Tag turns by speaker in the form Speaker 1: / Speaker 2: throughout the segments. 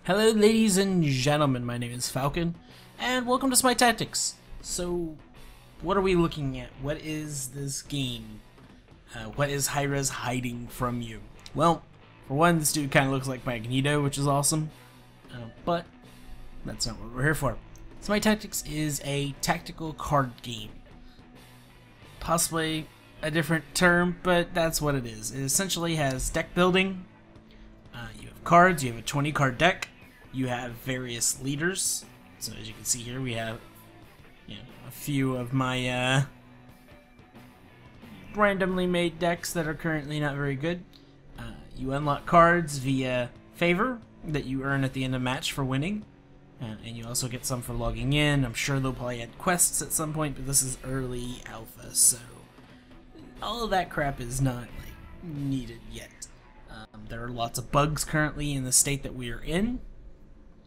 Speaker 1: Hello ladies and gentlemen, my name is Falcon, and welcome to Smite Tactics. So, what are we looking at? What is this game? What is Hi-Rez hiding from you? Well, for one, this dude kind of looks like Magneto, which is awesome, but that's not what we're here for. Smite Tactics is a tactical card game. Possibly a different term, but that's what it is. It essentially has deck building. You have cards, you have a 20 card deck, you have various leaders. So as you can see here, we have a few of my randomly made decks that are currently not very good. You unlock cards via favor that you earn at the end of match for winning. And you also get some for logging in. I'm sure they'll probably add quests at some point, but this is early alpha, so all of that crap is not needed yet. There are lots of bugs currently in the state that we are in,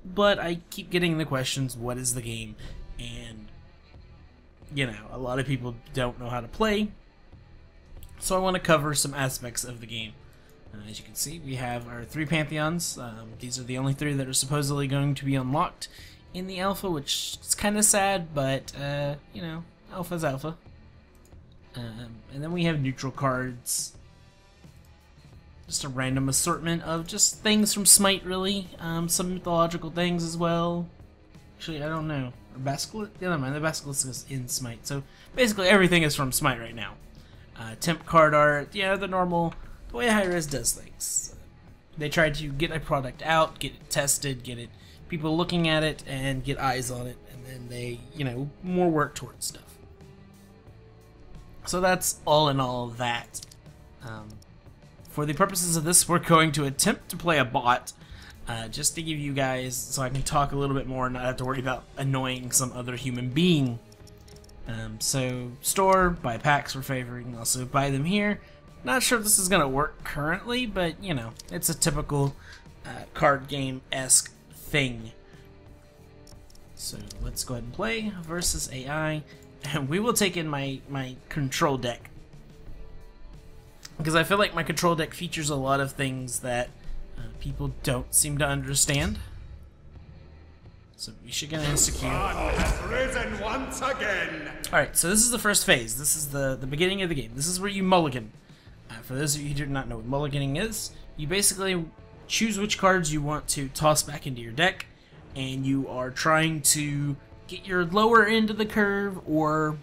Speaker 1: but I keep getting the questions, what is the game? And, a lot of people don't know how to play, so I want to cover some aspects of the game. As you can see, we have our 3 Pantheons. These are the only 3 that are supposedly going to be unlocked in the alpha, which is kind of sad, but, alpha's alpha. And then we have neutral cards. Just a random assortment of just things from Smite, really. Some mythological things as well. Actually, I don't know. Or Basilisk? Yeah, never mind. The Basilisk is in Smite. So basically everything is from Smite right now. Temp card art, the normal, the way Hi-Rez does things. They try to get a product out, get it tested, get it people looking at it, and get eyes on it, and then they, more work towards stuff. So that's all in all that. For the purposes of this, we're going to attempt to play a bot, just to give you guys, so I can talk a little bit more and not have to worry about annoying some other human being. So, store, buy packs for favoring, also buy them here. Not sure if this is going to work currently, but, it's a typical card game-esque thing. So, let's go ahead and play versus AI, and we will take in my control deck. Because I feel like my control deck features a lot of things that people don't seem to understand. So we should get an insecure.
Speaker 2: Has risen once again.
Speaker 1: Alright, so this is the first phase. This is the beginning of the game. This is where you mulligan. For those of you who do not know what mulliganing is, you basically choose which cards you want to toss back into your deck, and you are trying to get your lower end of the curve or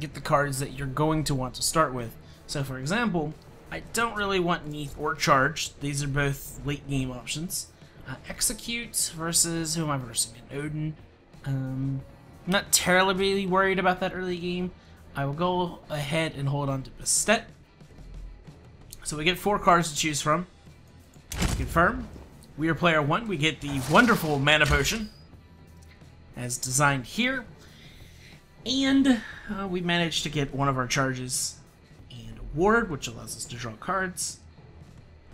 Speaker 1: get the cards that you're going to want to start with. So for example, I don't really want Neath or Charge. These are both late game options. Execute versus, who am I versing? Odin. Not terribly worried about that early game. I will go ahead and hold on to Bastet. So we get 4 cards to choose from. Confirm. We are player 1. We get the wonderful Mana Potion, as designed here. And we managed to get one of our charges and a ward, which allows us to draw cards.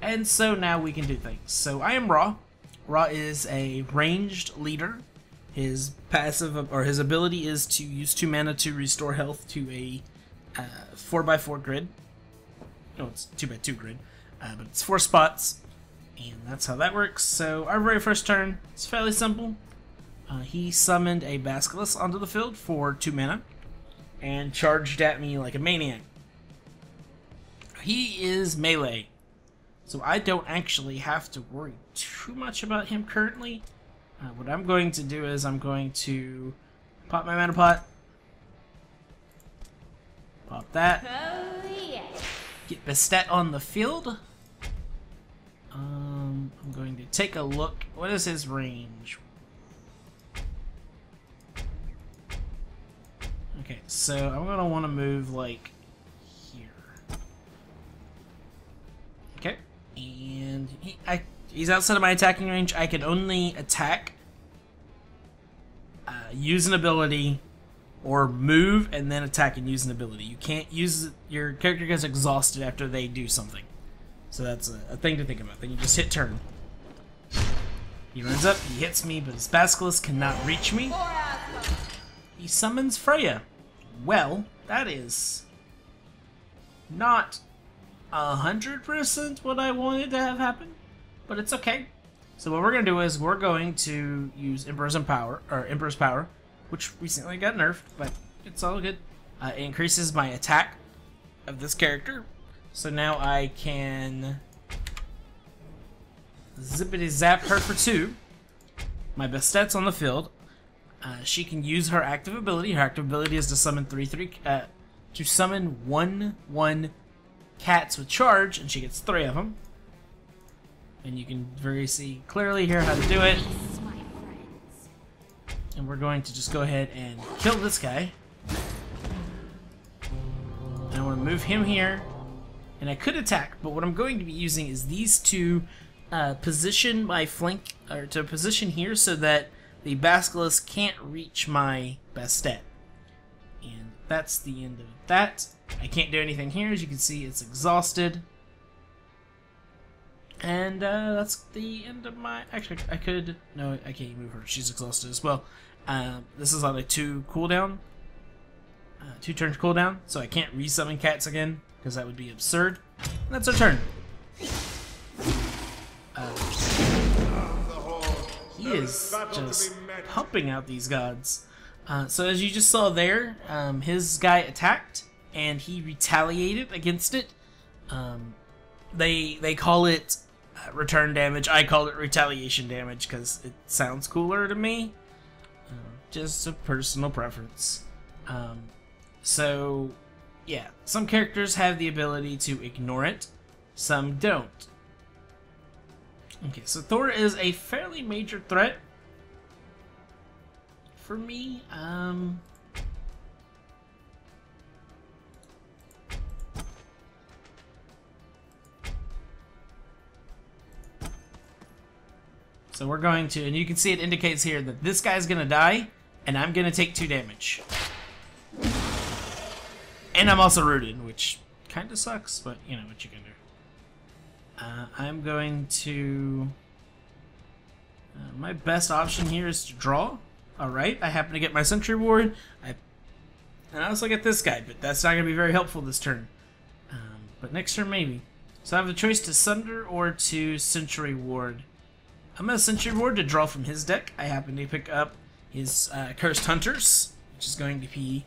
Speaker 1: And so now we can do things. So I am Ra. Ra is a ranged leader. His passive, or his ability, is to use 2 mana to restore health to a 4x4 grid. No, it's 2x2 grid, but it's 4 spots, and that's how that works. So our very first turn is fairly simple. He summoned a Basilisk onto the field for 2 mana, and charged at me like a maniac. He is melee, so I don't actually have to worry too much about him currently. What I'm going to do is I'm going to pop my mana pot, pop that, get Bastet on the field. I'm going to take a look. What is his range? Okay, so I'm going to want to move like here. Okay, and he's outside of my attacking range. I can only attack, use an ability, or move and then attack and use an ability. You can't use your character gets exhausted after they do something. So that's a thing to think about. Then you just hit turn. He runs up, he hits me, but his Basilisk cannot reach me. He summons Freya. Well, that is not 100% what I wanted to have happen, but it's okay. So what we're going to do is we're going to use Emperor's Power, which recently got nerfed, but it's all good. It increases my attack of this character. So now I can zippity zap her for 2. My best stats on the field. She can use her active ability. Her active ability is to summon 1/1 cats with charge, and she gets 3 of them. And you can see clearly here how to do it. And we're going to just go ahead and kill this guy. And I want to move him here. And I could attack, but what I'm going to be using is these two position my flank, or to position here so that the Basilisk can't reach my best stat. And that's the end of that. I can't do anything here. As you can see, it's exhausted. And that's the end of my... Actually, I could... No, I can't move her. She's exhausted as well. This is on a 2 cooldown. 2 turns cooldown, so I can't resummon cats again, because that would be absurd. And that's our turn. He is just pumping out these gods. So as you just saw there, his guy attacked, and he retaliated against it. They call it return damage. I call it retaliation damage because it sounds cooler to me. Just a personal preference. So, yeah, some characters have the ability to ignore it, some don't. Okay, so Thor is a fairly major threat for me. So we're going to, and you can see it indicates here that this guy's gonna die, and I'm gonna take 2 damage. And I'm also rooted, which kind of sucks, but you know what you can do. I'm going to... my best option here is to draw. Alright, I happen to get my Sentry Ward. And I also get this guy, but that's not going to be very helpful this turn. But next turn, maybe. So I have the choice to Sunder or to Sentry Ward. I'm going to Sentry Ward to draw from his deck. I happen to pick up his Cursed Hunters, which is going to be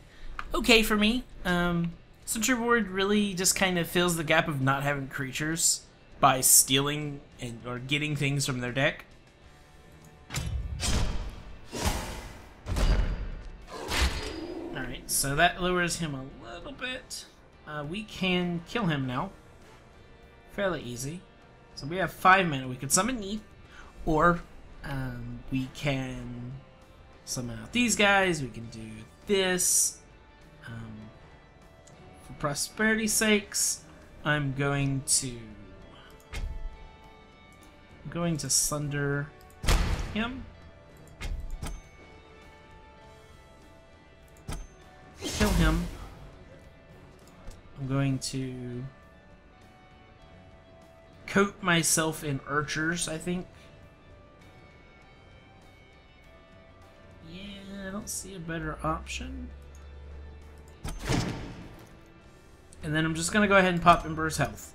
Speaker 1: okay for me. Sentry Ward really just kind of fills the gap of not having creatures by stealing or getting things from their deck. Alright, so that lowers him a little bit. We can kill him now. Fairly easy. So we have 5 mana. We could summon Neath, or we can summon out these guys. We can do this. For prosperity's sakes, I'm going to sunder him. Kill him. I'm going to coat myself in archers, I think. Yeah, I don't see a better option. And then I'm just going to go ahead and pop Emperor's health.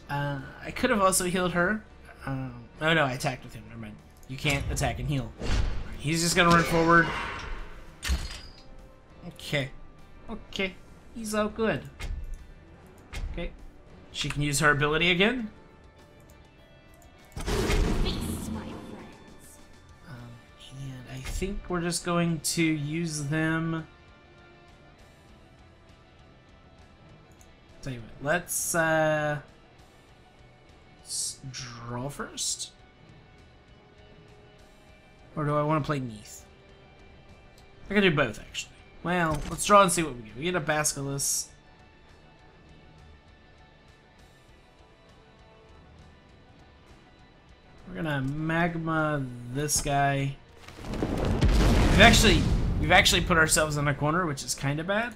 Speaker 1: I could have also healed her. Oh no, I attacked with him. Never mind. You can't attack and heal. He's just going to run forward. Okay. Okay. He's all good. Okay. She can use her ability again. And I think we're just going to use them. Tell you what, let's draw first. Or do I want to play Neath? I can do both, actually. Well, let's draw and see what we get. We get a Basilisk. We're gonna magma this guy. We've actually put ourselves in a corner, which is kind of bad.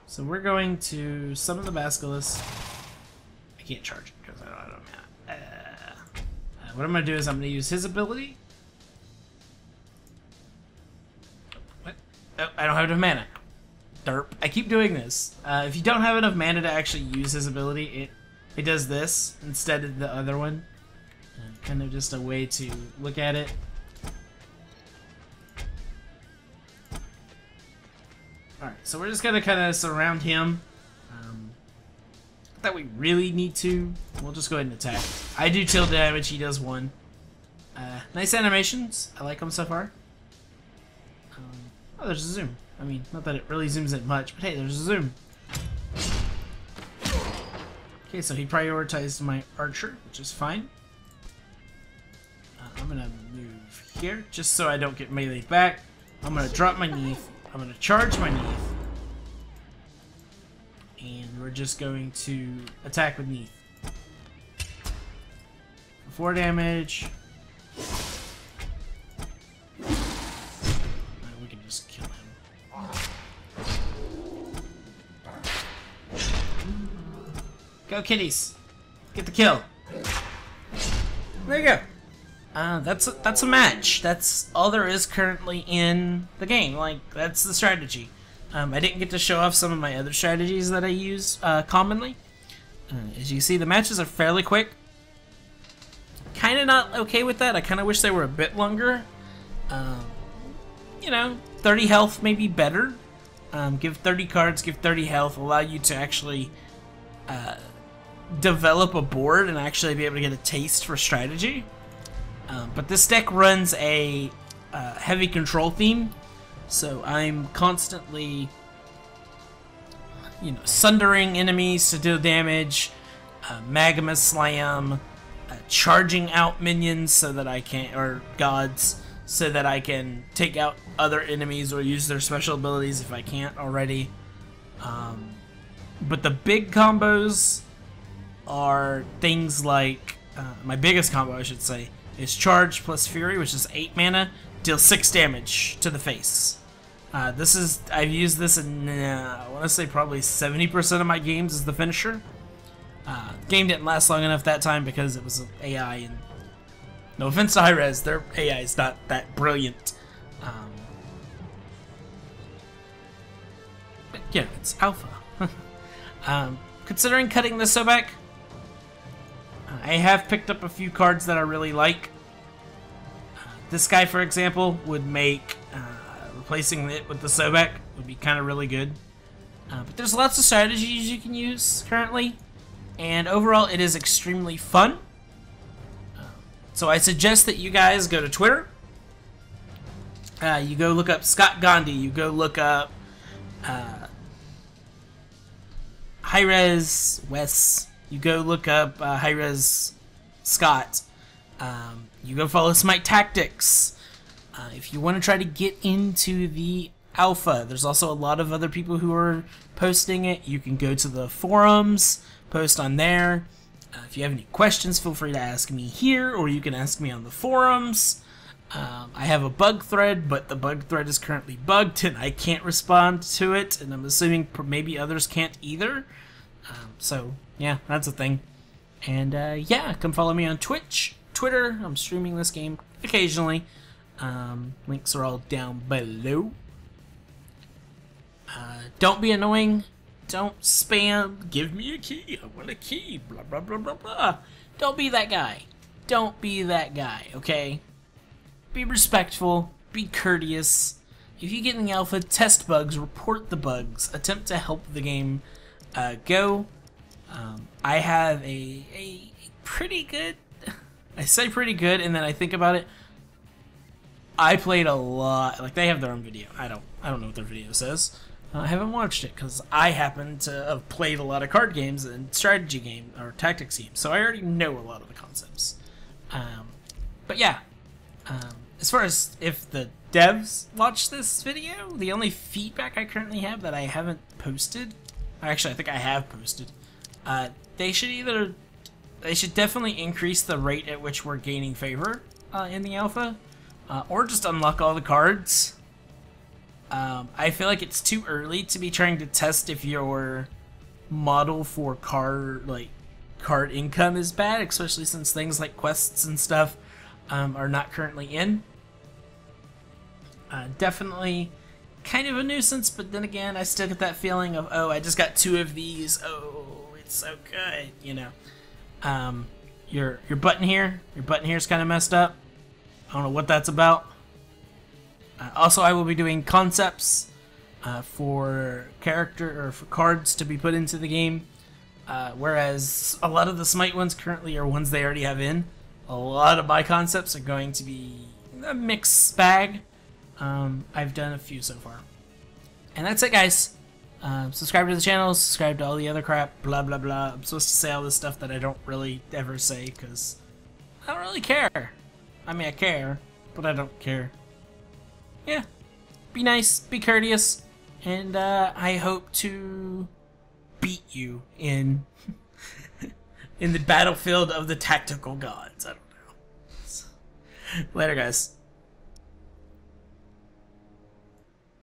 Speaker 1: So we're going to summon the Basilisk. I can't charge it because I don't have mana. What I'm going to do is I'm going to use his ability. What? Oh, I don't have enough mana. Derp. I keep doing this. If you don't have enough mana to actually use his ability, it does this instead of the other one. Kind of just a way to look at it. Alright, so we're just gonna kind of surround him. Not that we really need to. We'll just go ahead and attack. I do tilt damage, he does 1. Nice animations. I like them so far. Oh, there's a zoom. I mean, not that it really zooms in much, but hey, there's a zoom. Okay, so he prioritized my archer, which is fine. I'm gonna move here, just so I don't get meleeed back. I'm gonna drop my Neath. I'm gonna charge my Neath. And we're just going to attack with Neath. 4 damage. We can just kill him. Go kitties! Get the kill! There you go! That's a match. That's all there is currently in the game. Like, that's the strategy. I didn't get to show off some of my other strategies that I use commonly. As you see, the matches are fairly quick. Kinda not okay with that. I kinda wish they were a bit longer. You know, 30 health may be better. Give 30 cards, give 30 health, allow you to actually develop a board and actually be able to get a taste for strategy. But this deck runs a heavy control theme, so I'm constantly, you know, sundering enemies to deal damage, magma slam, charging out minions so that I can, or gods, so that I can take out other enemies or use their special abilities if I can't already. But the big combos are things like, my biggest combo I should say, is Charge plus Fury, which is 8 mana, deals 6 damage to the face. I've used this in, I want to say probably 70% of my games as the finisher. The game didn't last long enough that time because it was an AI, and no offense to Hi-Rez, their AI is not that brilliant. But yeah, it's alpha. Considering cutting this so back, I have picked up a few cards that I really like. This guy, for example, would make replacing it with the Sobek would be kind of really good. But there's lots of strategies you can use currently, and overall it is extremely fun. So I suggest that you guys go to Twitter. You go look up Scott Gandhi. You go look up Hi-Rez Wes. You go look up Hi-Rez Scott. You go follow Smite Tactics. If you want to try to get into the alpha, there's also a lot of other people who are posting it. You can go to the forums, post on there. If you have any questions, feel free to ask me here, or you can ask me on the forums. I have a bug thread, but the bug thread is currently bugged and I can't respond to it, and I'm assuming maybe others can't either. So yeah, that's a thing. And yeah, come follow me on Twitch, Twitter. I'm streaming this game occasionally. Links are all down below. Don't be annoying. Don't spam. Give me a key. I want a key. Blah, blah, blah, blah, blah. Don't be that guy. Don't be that guy, okay? Be respectful. Be courteous. If you get in the alpha, test bugs. Report the bugs. Attempt to help the game go. I have a pretty good... I say pretty good, and then I think about it. I played a lot. Like, they have their own video. I don't know what their video says. I haven't watched it because I happen to have played a lot of card games and strategy game or tactics games, so I already know a lot of the concepts. But yeah, as far as if the devs watch this video, the only feedback I currently have that I haven't posted, actually I think I have posted, they should definitely increase the rate at which we're gaining favor in the alpha, or just unlock all the cards. I feel like it's too early to be trying to test if your model for card income is bad, especially since things like quests and stuff are not currently in. Definitely kind of a nuisance, but then again, I still get that feeling of, oh, I just got 2 of these. Oh, it's so good, you know. Your button here is kind of messed up. I don't know what that's about. Also, I will be doing concepts for character or for cards to be put into the game. Whereas a lot of the Smite ones currently are ones they already have in. A lot of my concepts are going to be a mixed bag. I've done a few so far. And that's it, guys. Subscribe to the channel, subscribe to all the other crap, blah blah blah. I'm supposed to say all this stuff that I don't really ever say because I don't really care. I mean, I care, but I don't care. Yeah. Be nice, be courteous, and I hope to beat you in in the battlefield of the tactical gods. I don't know. Later, guys.